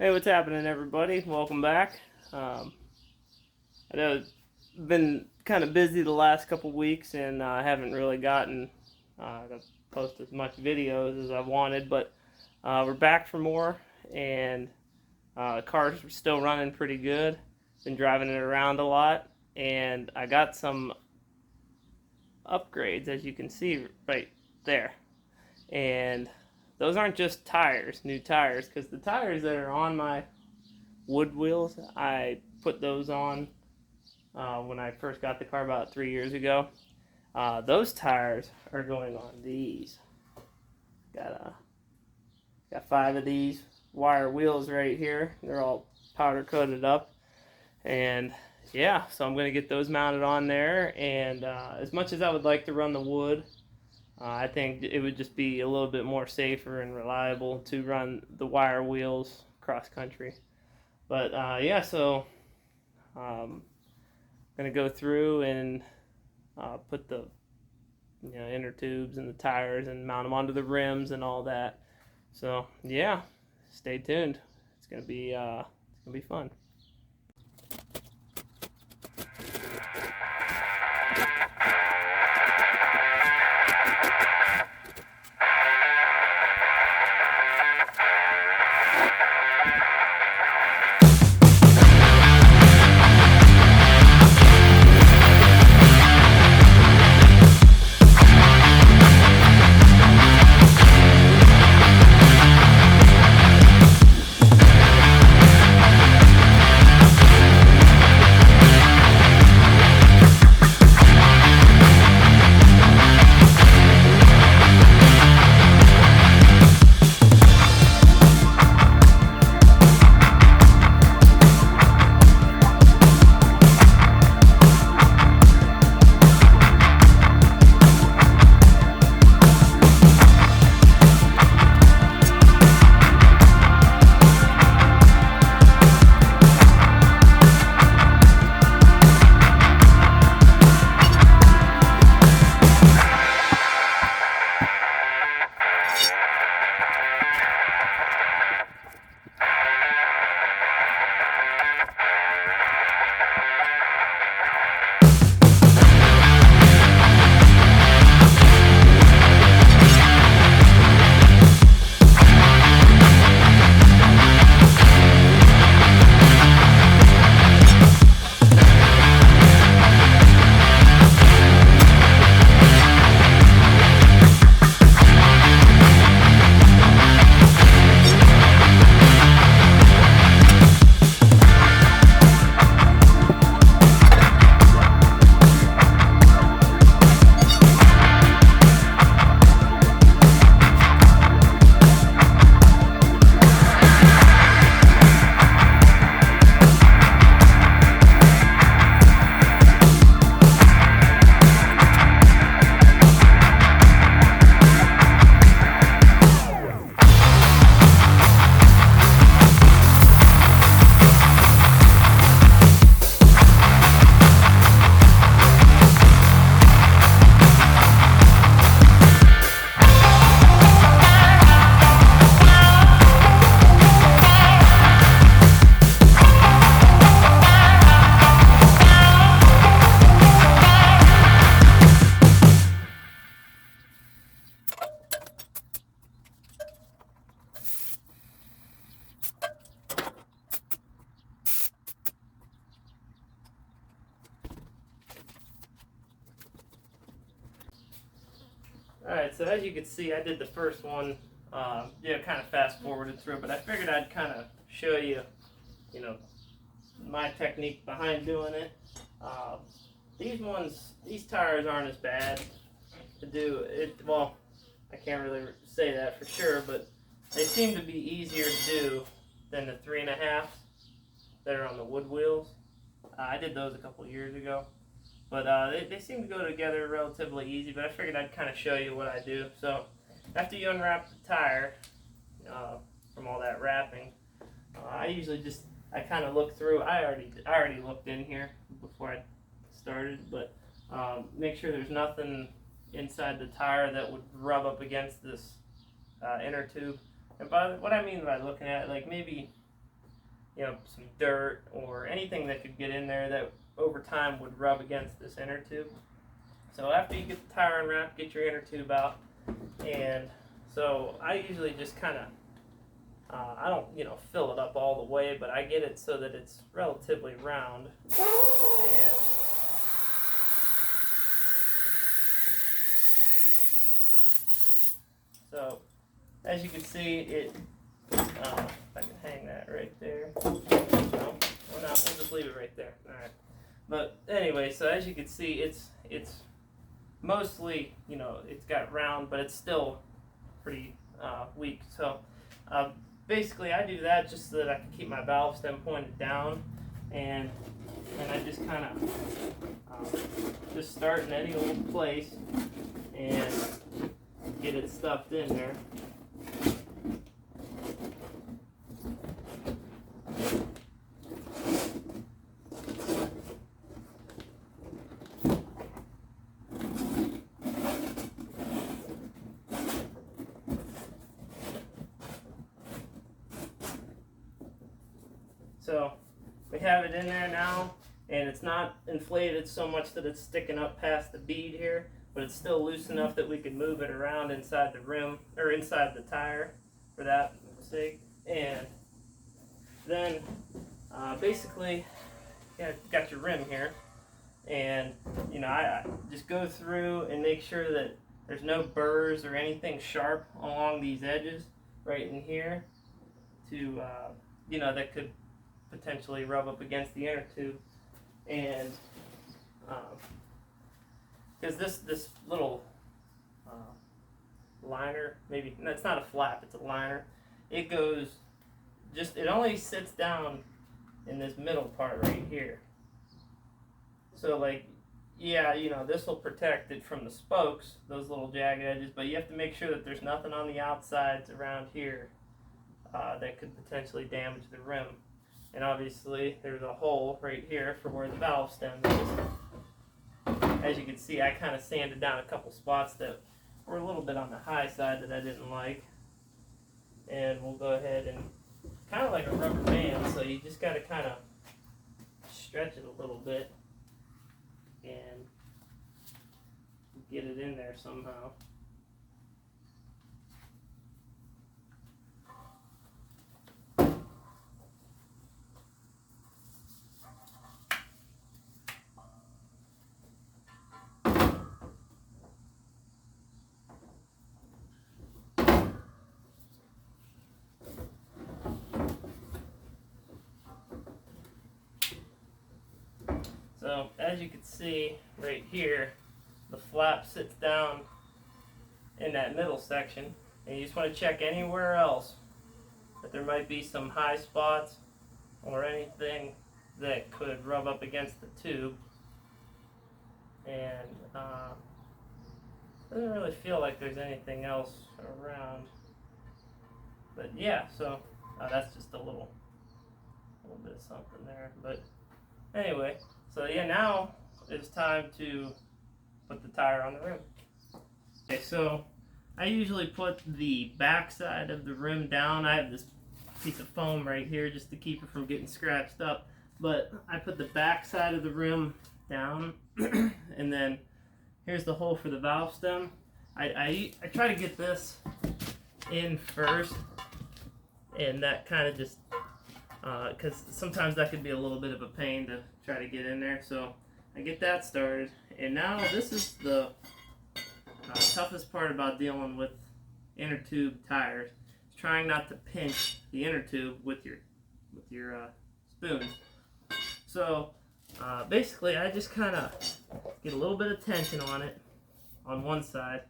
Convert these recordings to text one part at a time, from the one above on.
Hey, what's happening, everybody? Welcome back. I know I've been kind of busy the last couple weeks, and I haven't really gotten to post as much videos as I wanted, but we're back for more, and the car's still running pretty good. Been driving it around a lot, and I got some upgrades, as you can see right there. And those aren't just tires, new tires, because the tires that are on my wood wheels, I put those on when I first got the car about 3 years ago. Those tires are going on these. Got 5 of these wire wheels right here. They're all powder coated up, and yeah, so I'm gonna get those mounted on there. And as much as I would like to run the wood, I think it would just be a little bit more safer and reliable to run the wire wheels cross country. But yeah, so I'm gonna go through and put the inner tubes and the tires and mount them onto the rims and all that. So yeah, stay tuned. It's gonna be fun. Alright, so as you can see, I did the first one, kind of fast forwarded through, but I figured I'd kind of show you, my technique behind doing it. These tires aren't as bad to do. Well, I can't really say that for sure, but they seem to be easier to do than the 3.5 that are on the wood wheels. I did those a couple years ago. But they seem to go together relatively easy, but I figured I'd kind of show you what I do. So after you unwrap the tire from all that wrapping, I usually I kind of look through. I already looked in here before I started, but make sure there's nothing inside the tire that would rub up against this inner tube. And what I mean by looking at it, like maybe some dirt or anything that could get in there that over time would rub against this inner tube. So after you get the tire unwrapped, get your inner tube out, and so I usually just kind of I don't fill it up all the way, but I get it so that it's relatively round. And so as you can see, if I can hang that right there. No, we'll just leave it right there. All right. But anyway, so as you can see, it's mostly, it's got round, but it's still pretty weak. So basically, I do that just so that I can keep my valve stem pointed down, and I just kind of just start in any old place and get it stuffed in there. So we have it in there now, and it's not inflated so much that it's sticking up past the bead here, but it's still loose enough that we can move it around inside the rim, or inside the tire for that sake. And then basically, got your rim here, and I just go through and make sure that there's no burrs or anything sharp along these edges right in here to that could potentially rub up against the inner tube. And because this little liner, maybe no, it's not a flap, it's a liner, it only sits down in this middle part right here. So this will protect it from the spokes, those little jagged edges, but you have to make sure that there's nothing on the outsides around here that could potentially damage the rim. And obviously there's a hole right here for where the valve stem is. As you can see, I kind of sanded down a couple spots that were a little bit on the high side that I didn't like. And we'll go ahead and, kind of like a rubber band, so you just got to kind of stretch it a little bit and get it in there somehow. So as you can see right here, the flap sits down in that middle section, and you just want to check anywhere else that there might be some high spots or anything that could rub up against the tube. And doesn't really feel like there's anything else around, but yeah, so that's just a little bit of something there. But anyway, so yeah, now it's time to put the tire on the rim. Okay, so I usually put the back side of the rim down. I have this piece of foam right here just to keep it from getting scratched up, but I put the back side of the rim down and then here's the hole for the valve stem. I try to get this in first, and that kind of just because sometimes that could be a little bit of a pain to try to get in there. So I get that started, and now this is the toughest part about dealing with inner tube tires. It's trying not to pinch the inner tube with your spoon. So basically, I just kind of get a little bit of tension on it on one side,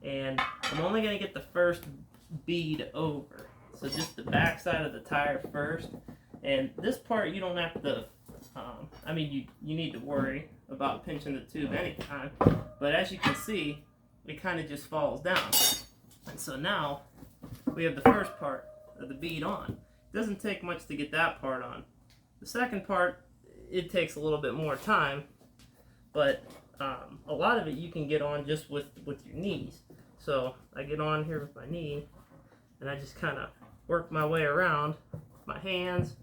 and I'm only going to get the first bead over. So just the back side of the tire first, and this part you don't have to, you need to worry about pinching the tube anytime, but as you can see, it kind of just falls down. And so now we have the first part of the bead on. It doesn't take much to get that part on. The second part, it takes a little bit more time, but a lot of it you can get on just with your knees. So I get on here with my knee, and I just kind of work my way around my hands,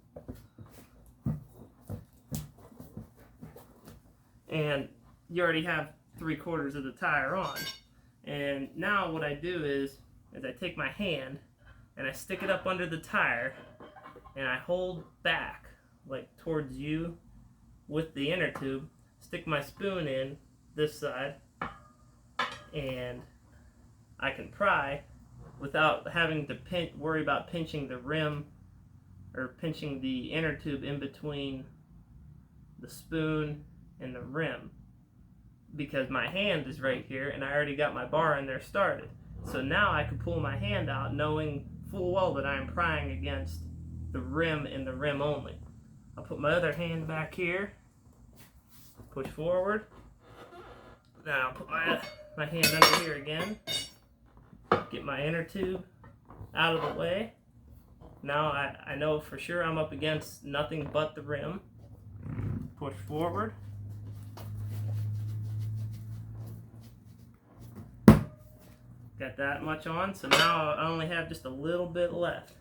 And you already have 3/4 of the tire on. And now what I do is I take my hand and I stick it up under the tire and I hold back like towards you with the inner tube, stick my spoon in this side, and I can pry without having to worry about pinching the rim or pinching the inner tube in between the spoon and the rim, because my hand is right here and I already got my bar in there started. So now I can pull my hand out knowing full well that I am prying against the rim and the rim only. I'll put my other hand back here, push forward. Now I'll put my hand under here again, get my inner tube out of the way. Now I know for sure I'm up against nothing but the rim. Push forward. Got that much on, so now I only have just a little bit left.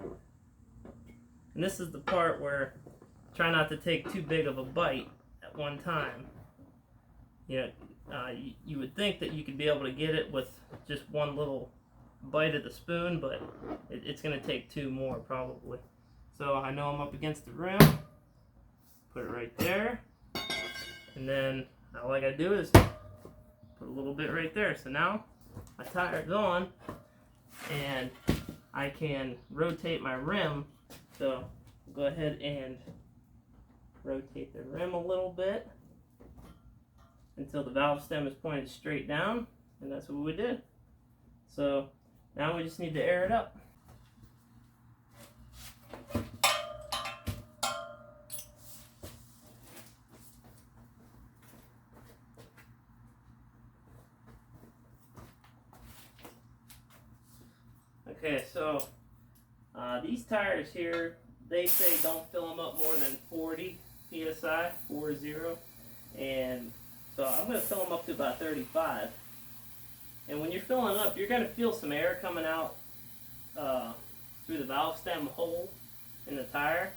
And this is the part where try not to take too big of a bite at one time. You know, you would think that you could be able to get it with just one little bite of the spoon, but it's going to take two more probably. So I know I'm up against the rim. Put it right there. And then all I got to do is put a little bit right there. So now my tire's on and I can rotate my rim. So go ahead and rotate the rim a little bit until the valve stem is pointed straight down, and that's what we did. So now we just need to air it up. Okay, so these tires here, they say don't fill them up more than 40 psi, 40, and so I'm going to fill them up to about 35. And when you're filling it up, you're going to feel some air coming out through the valve stem hole in the tire,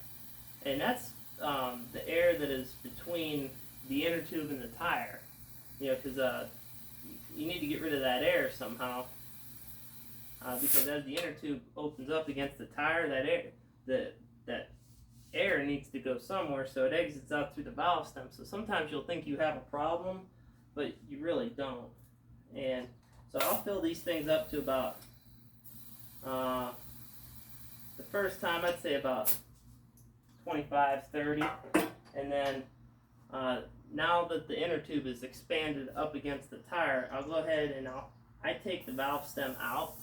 and that's the air that is between the inner tube and the tire. You know, because you need to get rid of that air somehow. Because as the inner tube opens up against the tire, that air needs to go somewhere, so it exits out through the valve stem. So sometimes you'll think you have a problem, but you really don't. And so I'll fill these things up to about, the first time I'd say about 25, 30, and then now that the inner tube is expanded up against the tire, I'll go ahead and I take the valve stem out.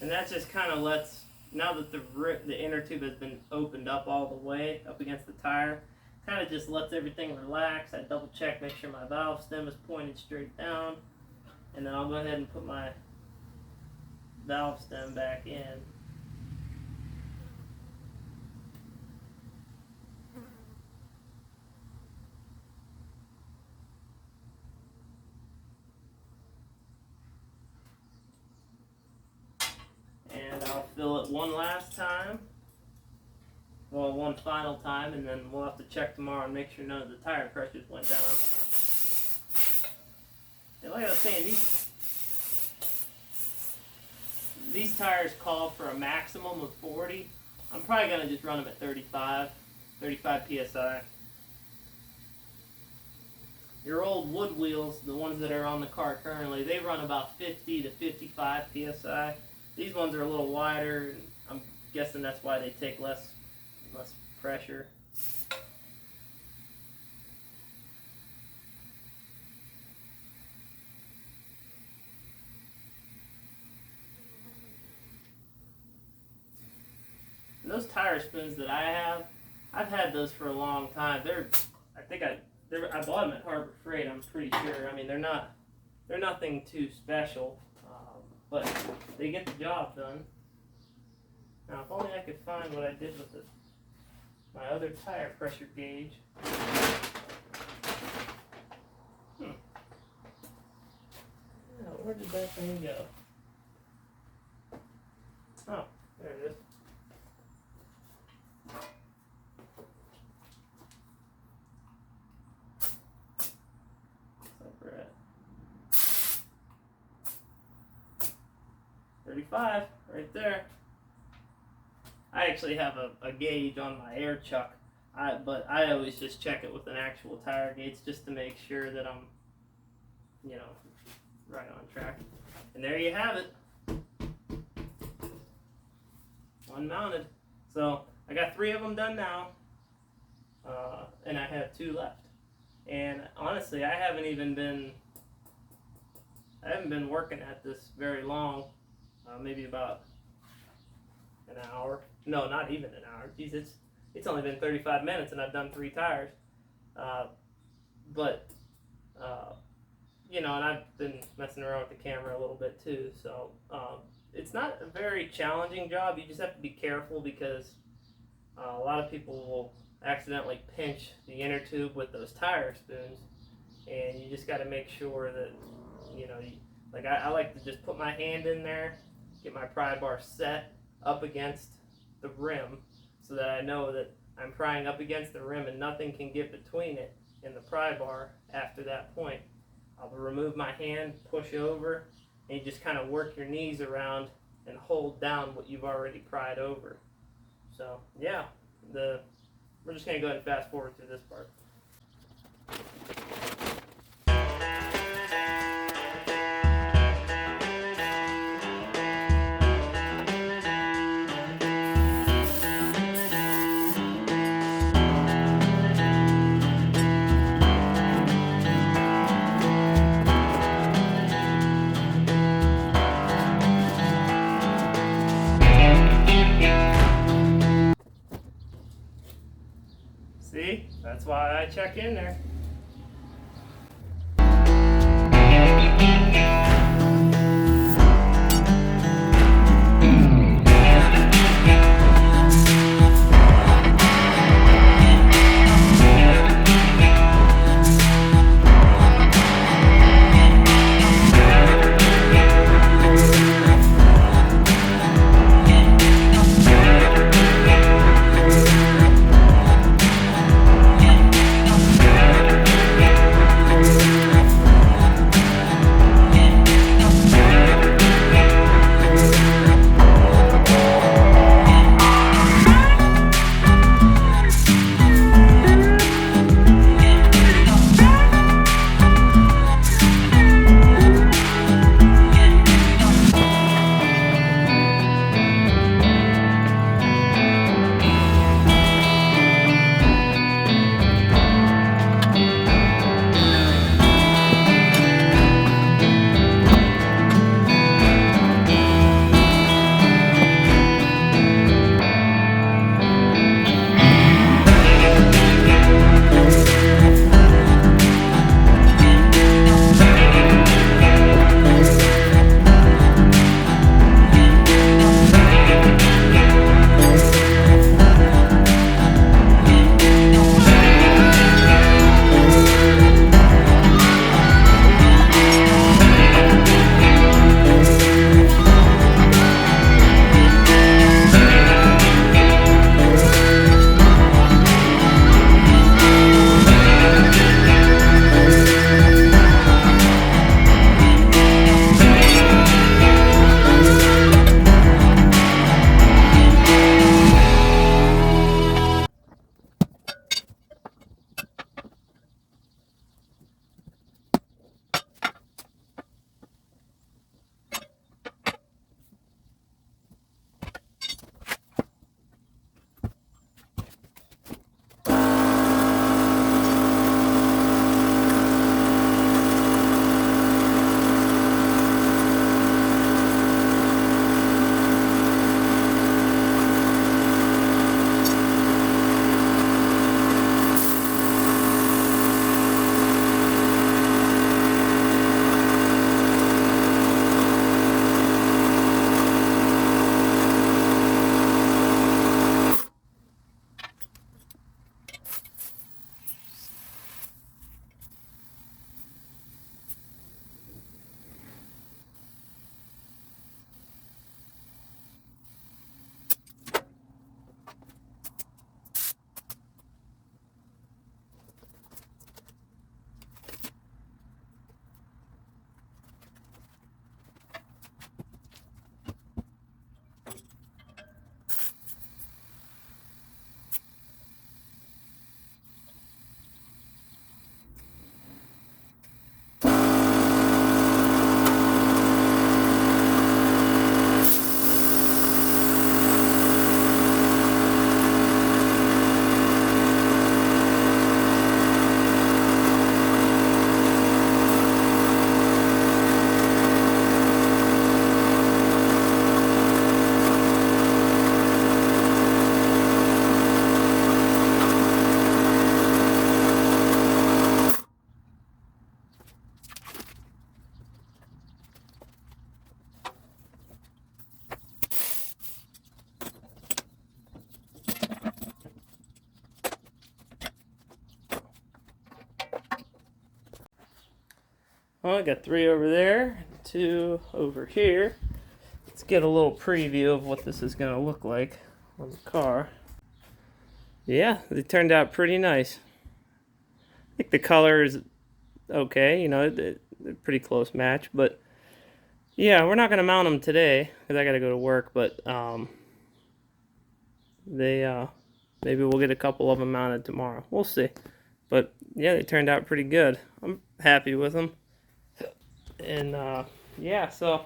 And that just kind of lets, now that the inner tube has been opened up all the way up against the tire, kind of just lets everything relax. I double check, make sure my valve stem is pointed straight down, and then I'll go ahead and put my valve stem back in. Fill it one last time, well, one final time, and then we'll have to check tomorrow and make sure none of the tire pressures went down. And like I was saying, these tires call for a maximum of 40. I'm probably going to just run them at 35 psi. Your old wood wheels, the ones that are on the car currently, they run about 50 to 55 psi. These ones are a little wider, and I'm guessing that's why they take less pressure. those tire spoons that I've had those for a long time. I bought them at Harbor Freight. I'm pretty sure. I mean, they're nothing too special, but they get the job done. Now, if only I could find what I did with my other tire pressure gauge. Oh, where did that thing go? Oh, there it is. What's up, 35, right there. I actually have a gauge on my air chuck, but I always just check it with an actual tire gauge just to make sure that I'm, right on track. And there you have it. One mounted. So I got 3 of them done now, and I have 2 left. And honestly, I haven't been working at this very long. Maybe about an hour. No, not even an hour. Jeez, it's only been 35 minutes and I've done 3 tires. And I've been messing around with the camera a little bit too. So it's not a very challenging job. You just have to be careful because a lot of people will accidentally pinch the inner tube with those tire spoons, and you just got to make sure that I like to just put my hand in there, get my pry bar set up against the rim so that I know that I'm prying up against the rim and nothing can get between it and the pry bar after that point. I'll remove my hand, push over, and you just kind of work your knees around and hold down what you've already pried over. So yeah, we're just going to go ahead and fast forward through this part. See, that's why I check in there. Well, I got 3 over there, 2 over here. Let's get a little preview of what this is going to look like on the car. Yeah, they turned out pretty nice. I think the color is okay, you know, they're pretty close match, but yeah, we're not going to mount them today because I got to go to work, but maybe we'll get a couple of them mounted tomorrow. We'll see. But yeah, they turned out pretty good. I'm happy with them. And yeah, so I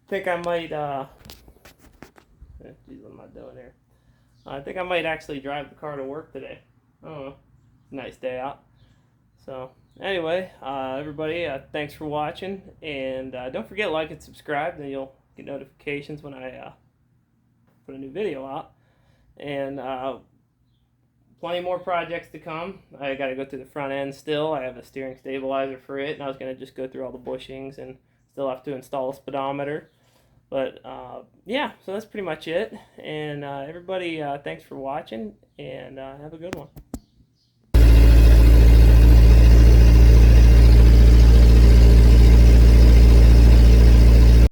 think I might geez, what am I doing here? I think I might actually drive the car to work today. I don't know. Nice day out. So anyway, everybody, thanks for watching, and don't forget to like and subscribe, then you'll get notifications when I put a new video out. And plenty more projects to come. I got to go through the front end still. I have a steering stabilizer for it, and I was going to just go through all the bushings and still have to install a speedometer. But yeah, so that's pretty much it. And everybody, thanks for watching, and have a good one.